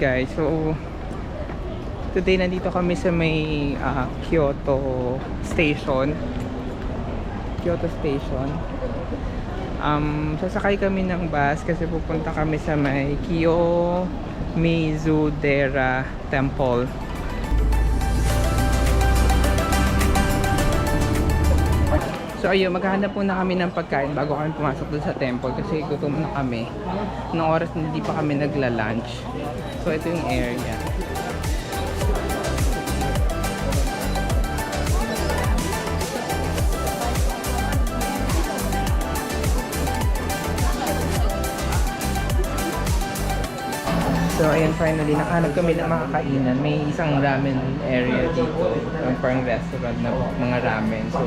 guys, so today nandito kami sa may Kyoto Station. Sasakay kami ng bus kasi pupunta kami sa may Kiyomizu-dera Temple. So ayun, maghahanap muna kami ng pagkain bago kami pumasok doon sa temple kasi gutom na kami. Noong oras na hindi pa kami nagla-lunch. So ito yung area. So ayun, finally nakahanap kami ng makakainan. May isang ramen area dito, parang restaurant na mga ramen. So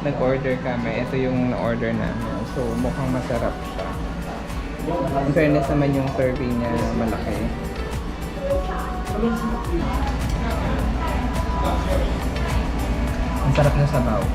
nag-order kami. Ito yung na-order namin. So mukhang masarap siya. In fairness naman yung serving niya malaki. Ang sarap na sabaw.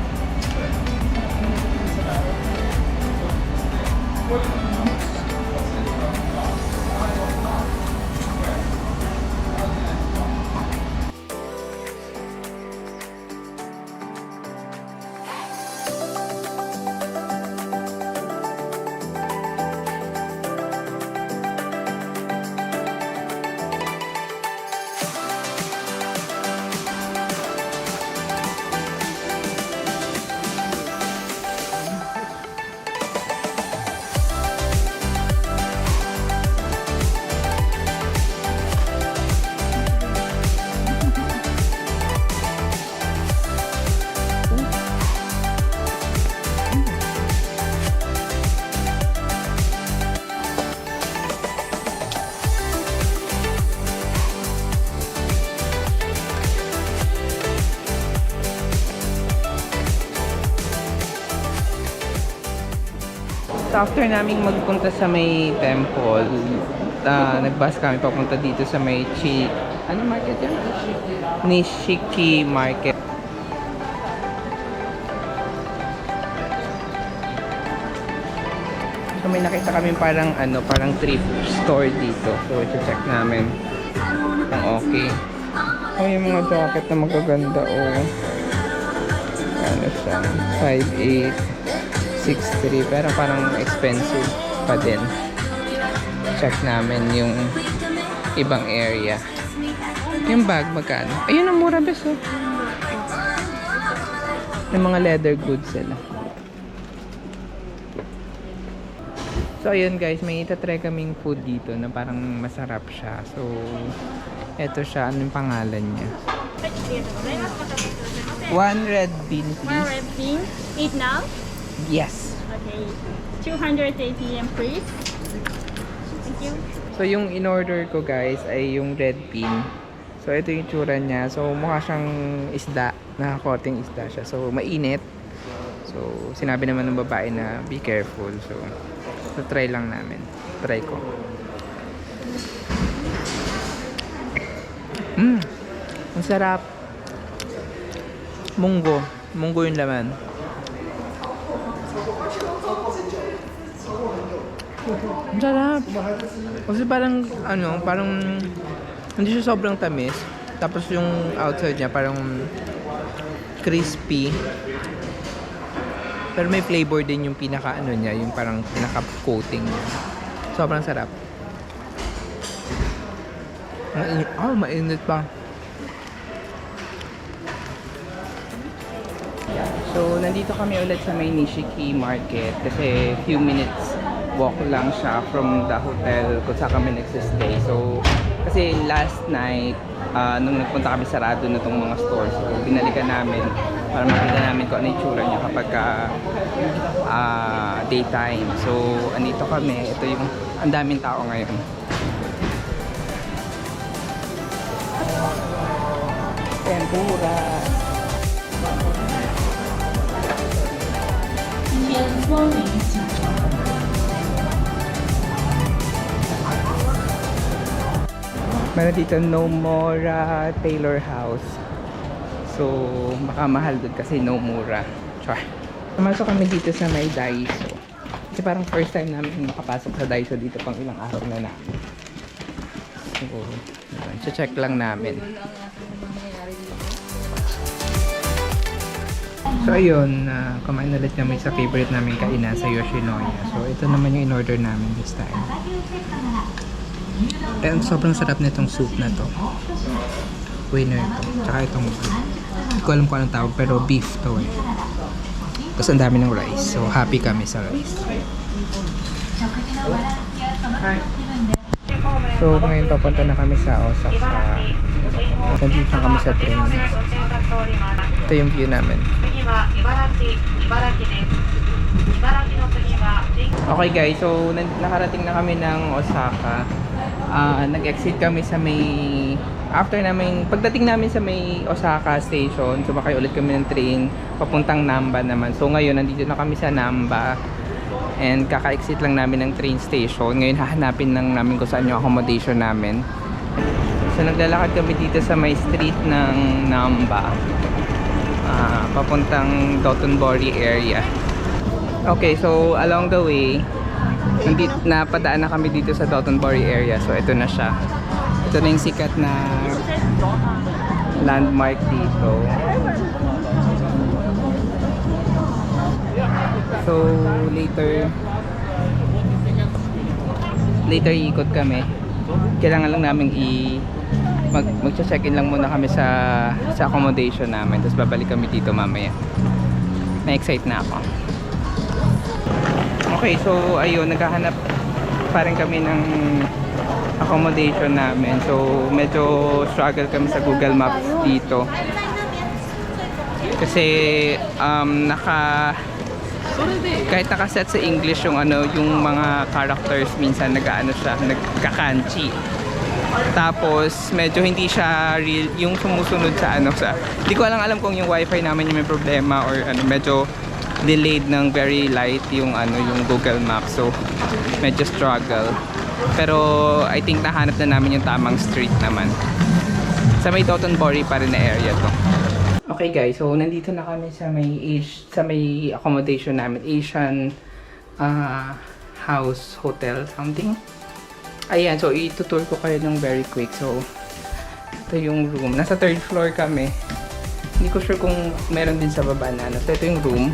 So after naming magpunta sa may temple, nagbus kami papunta dito sa may ano market yan? Nishiki Market. So may nakita kami parang thrift store dito. So i-check namin kung okay. Oh, yung mga jacket na magaganda, oh. Ano siya? 5'8". 6'3", pero parang expensive pa din. Check namin yung ibang area. Yung bag magkano? Ayun ang mura bes, oh. May mga leather goods sila. So ayun guys, may itatry kaming food dito na parang masarap siya. So eto siya, ano yung pangalan niya? One red bean please. One red bean. Eat now? Yes. Okay. 280 yen please. Thank you. So yung in-order ko guys ay yung red bean. So ito yung tsura niya. So mukha siyang isda. Nakakoting isda siya. So mainit. So sinabi naman ng babae na be careful. So try lang namin. Try ko. Ang sarap. Munggo. Munggo yung laman. Ang sarap. Kasi parang hindi siya sobrang tamis. Tapos yung outside niya parang crispy. Pero may flavor din yung pinaka niya, yung parang pinaka coating niya. Sobrang sarap. Mainit pa. So, nandito kami ulit sa may Nishiki Market kasi few minutes walk lang siya from the hotel kung saan kami nagsistay. So, kasi last night, nung nagpunta kami, sarado na itong mga stores. So, binalikan namin para makita namin kung ano yung tsura niya kapag daytime. So, andito kami. Ito yung, ang daming tao ngayon. Tempura. Meron dito Nomura Taylor House. So, makamahal doon kasi Nomura. Char. Pumasok kami dito sa may Daiso. Kasi parang first time namin makapasok sa Daiso dito pang ilang araw na namin. So, check lang namin. So ayun, kumain ulit kami sa favorite namin kainan sa Yoshinoya. So ito naman yung in-order namin this time. And sobrang sarap nitong soup na to. Winner to. Tsaka itong, hindi ko alam kung anong tawag, pero beef to eh. Tapos ang dami ng rice. So happy kami sa rice. So ngayon papunta na kami sa Osaka. Nandito na kami sa train. Ito yung view namin. Okay guys, so nakarating na kami ng Osaka. Nag-exit kami sa may... After namin, pagdating namin sa may Osaka station, sumakay ulit kami ng train papuntang Namba naman. So ngayon, nandito na kami sa Namba. And kaka-exit lang namin ng train station. Ngayon hahanapin lang namin kung saan yung accommodation namin. So naglalakad kami dito sa may street ng Namba. Papuntang Dotonbori area. Okay, so along the way, napadaan na kami dito sa Dotonbori area. So ito na siya. Ito na yung sikat na landmark dito. So later iikot kami. Kailangan lang namin mag-check-in lang muna kami sa accommodation namin. Tapos babalik kami dito mamaya. Na-excite na ako. Okay, so ayun, naghahanap pa rin kami ng accommodation namin. So medyo struggle kami sa Google Maps dito. Kasi kahit nakaset sa English yung yung mga characters, minsan nagkakanchi. Tapos medyo hindi siya real yung sumusunod sa hindi ko alam kung yung wifi namin yung may problema or medyo delayed ng very light yung yung Google Maps. So medyo struggle. Pero I think nahanap na namin yung tamang street naman. Sa may Dotonbori pa rin na area to. Okay guys, so nandito na kami sa may accommodation namin, Asian House Hotel something. Ayan, so itutour ko kayo ng very quick. So ito yung room. Nasa 3rd floor kami. Hindi ko sure kung meron din sa baba na So ito yung room.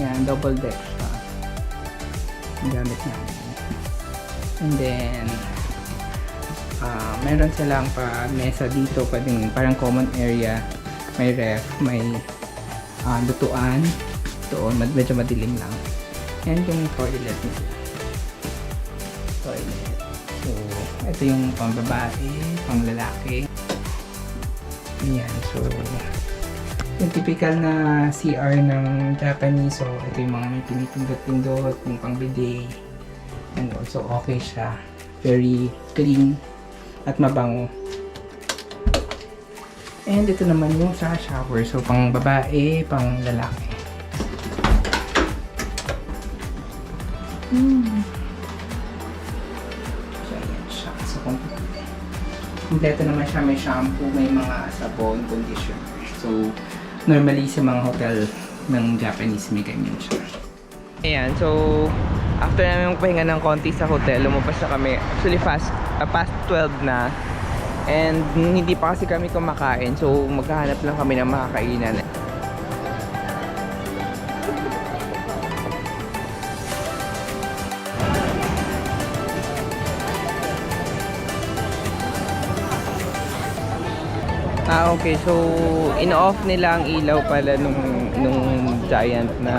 Yan, double deck siya. Ang gamit namin. And then meron silang pa mesa dito, parang common area. May ref, may lutuan doon, medyo madilim lang. And yung toilet nila. Toilet. So ito yung pang babae, pang lalaki. Ayan, so yung typical na CR ng Japanese. So ito yung mga may pinipindot-pindot, yung pang bidet. And also okay siya, very clean at mabango. And ito naman yung sa shower, so pang babae, pang lalaki. So ayan siya, so kompleto naman siya, may shampoo, may mga sabon, conditioner. So normally sa mga hotel ng Japanese may ganyan siya. Ayan, so after namin magpahinga ng konti sa hotel, lumabas na kami. Actually past 12 na. And hindi pa kasi kami kumakain. So maghahanap lang kami ng makakainan. Okay. So in-off nila ang ilaw pala nung giant na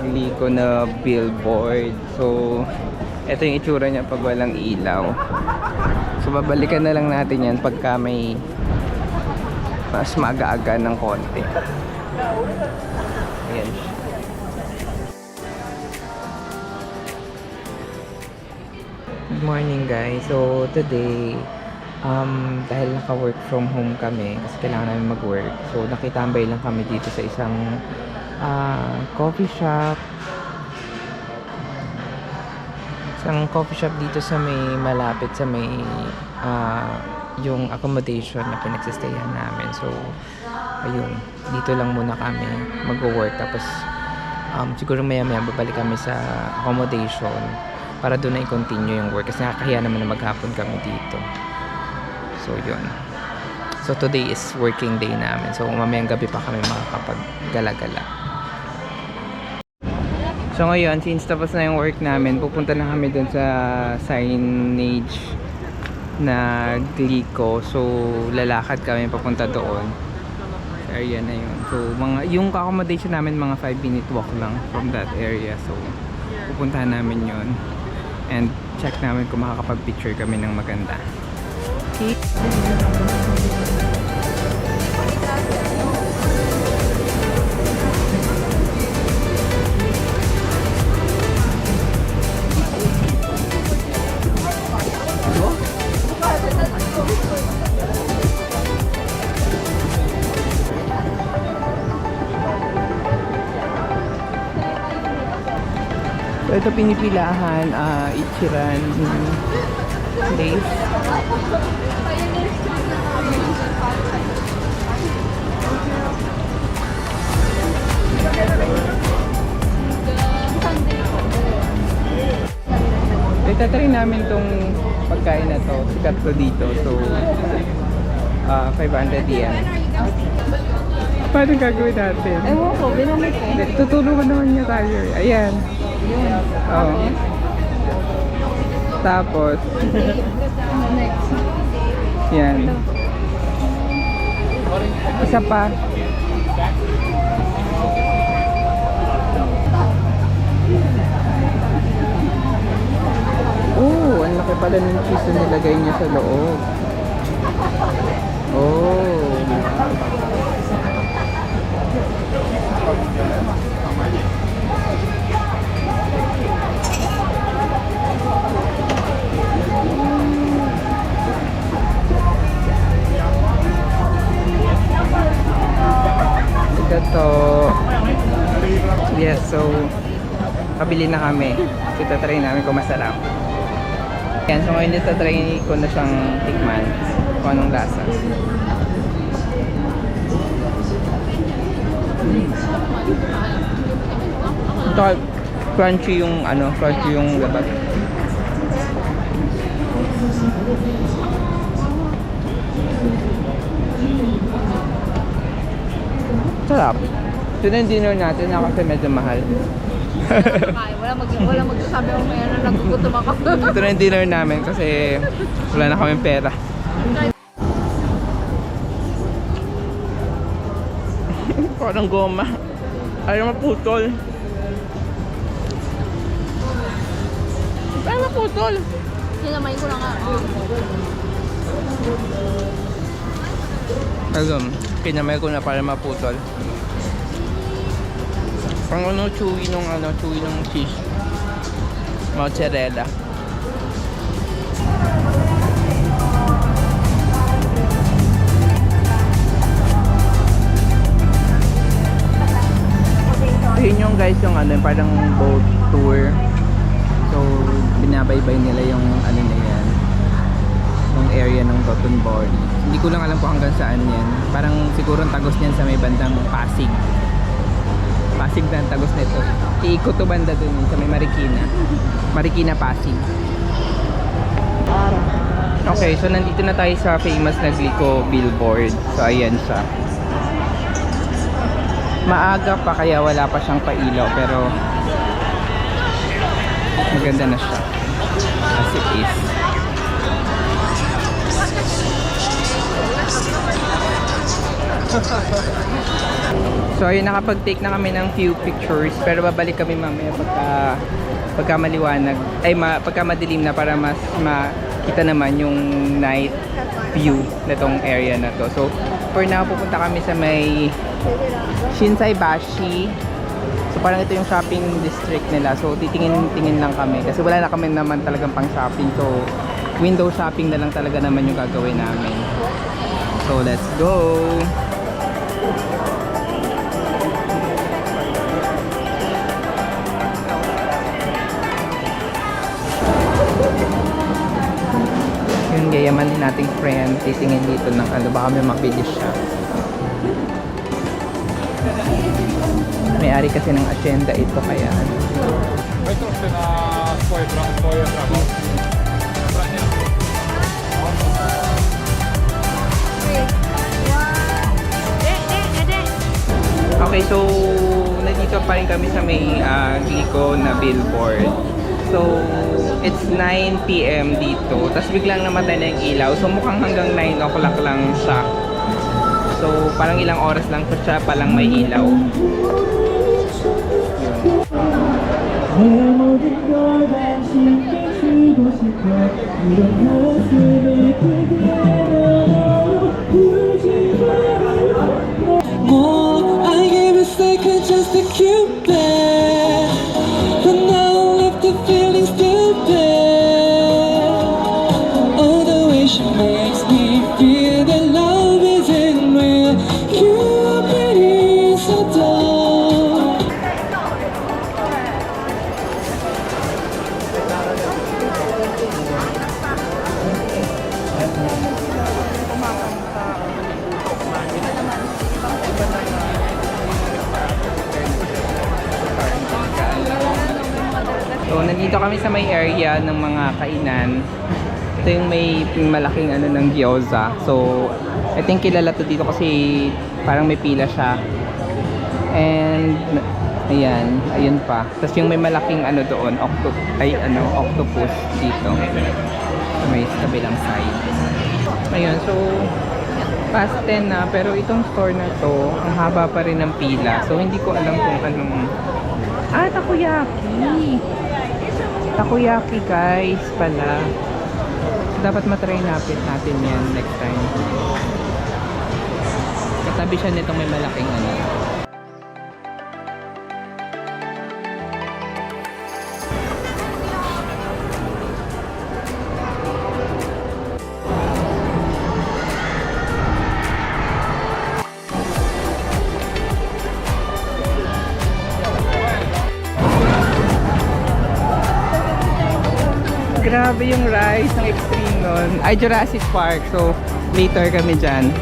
Liko na billboard. So ito yung itsura niya pag walang ilaw. So babalikan na lang natin yan pagka may mas maaga-aga ng konti. Ayan. Good morning guys. So today dahil naka-work from home kami kasi kailangan namin mag-work. So nakitambay lang kami dito sa isang coffee shop. Isang coffee shop dito sa may malapit sa may yung accommodation na pinagsistayan namin. So ayun, dito lang muna kami mag-work. Tapos siguro maya babalik kami sa accommodation. para doon na i-continue yung work kasi nakakahiya naman na maghapon kami dito. So yun. So today is working day namin. So mamayang gabi pa kami makakapag-gala-gala. So ngayon, since tapos na yung work namin, pupunta na kami dun sa signage na Glico. So lalakad kami papunta doon. Area na yun. So yung accommodation namin mga 5-minute walk lang from that area. So pupuntahan namin yun. And check namin kung makakapag-picture kami ng maganda. Okay. So ito pinipilahan, Ichiran place. Itatry namin tong pagkain na to, sikat to dito. So 500 yen. Paano gagawin natin? Ewan ko, binamit ko. Tutulungan naman niya tayo. Ayan. Oo. Tapos, Next. yan. Isa pa. Oh, ang laki pala ng cheese na nilagay niya sa loob. Oh. Ito. Yes, so kabili na kami. So, itatry namin kung masarap. Yan, so ngayon itatry ko na siyang tikman kung anong lasa. Ito, crunchy yung labat. Sarap. Ito na yung dinner natin na kasi medyo mahal. Wala magsasabi ako mayroon, nagugutom ako. Ito na yung dinner namin kasi wala na kaming pera. Parang goma. Ayaw maputol. Ayaw maputol. Sinamay ko na nga. Ayun, kinamay ko na para maputol. Pang chewy nung cheese. Mozzarella. Yun yung guys yung parang boat tour. So binabaybay nila yung na yan, yung area ng Dotonbori. Hindi ko lang alam kung hanggang saan yan. Parang siguro ang tagos niyan sa may bandang Pasig. Pasig na ang tagos nito. Iikot to banda dun sa may Marikina. Marikina, Pasig. Okay, so nandito na tayo sa famous na Glico billboard. So ayan siya. Maaga pa kaya wala pa siyang pailaw pero maganda na siya as it is. So ayun, nakapag-take na kami ng few pictures pero babalik kami mamaya pagka maliwanag pagka madilim na para mas makita naman yung night view nitong area na to. So for now pupunta kami sa may Shinsaibashi. So parang ito yung shopping district nila. So titingin-tingin lang kami kasi wala na kami naman talagang pang shopping. So window shopping na lang talaga naman yung gagawin namin. So let's go. Yung gayaman din nating friend titingin dito ng baka may mabili siya. May-ari kasi ng asyenda ito kaya Okay, so nandito pa rin kami sa may Glico na billboard. So, it's 9 PM dito. Tapos biglang namatay na yung ilaw. So, mukhang hanggang 9 o'clock lang siya. So, parang ilang oras lang po siya palang may ilaw. I gave a second just to keep back, but now left the feeling still there. Oh, the way she makes me feel that love isn't real. You're pretty so dull. So, nandito kami sa may area ng mga kainan. Ito yung may malaking ano ng gyoza. So, I think kilala to dito kasi parang may pila siya. And, ayan, ayun pa. Tapos yung may malaking ano doon, octopus dito. Sa may kabilang side. Ayun, so, past 10 na, pero itong store na to, ang haba pa rin ng pila. So, hindi ko alam kung anong... takoyaki! Takoyaki guys pala. So, dapat matry natin yan next time. Katabi siya nitong may malaking ano. Grabe yung rides ng Extreme nun. Ay, Jurassic Park. So, later kami dyan.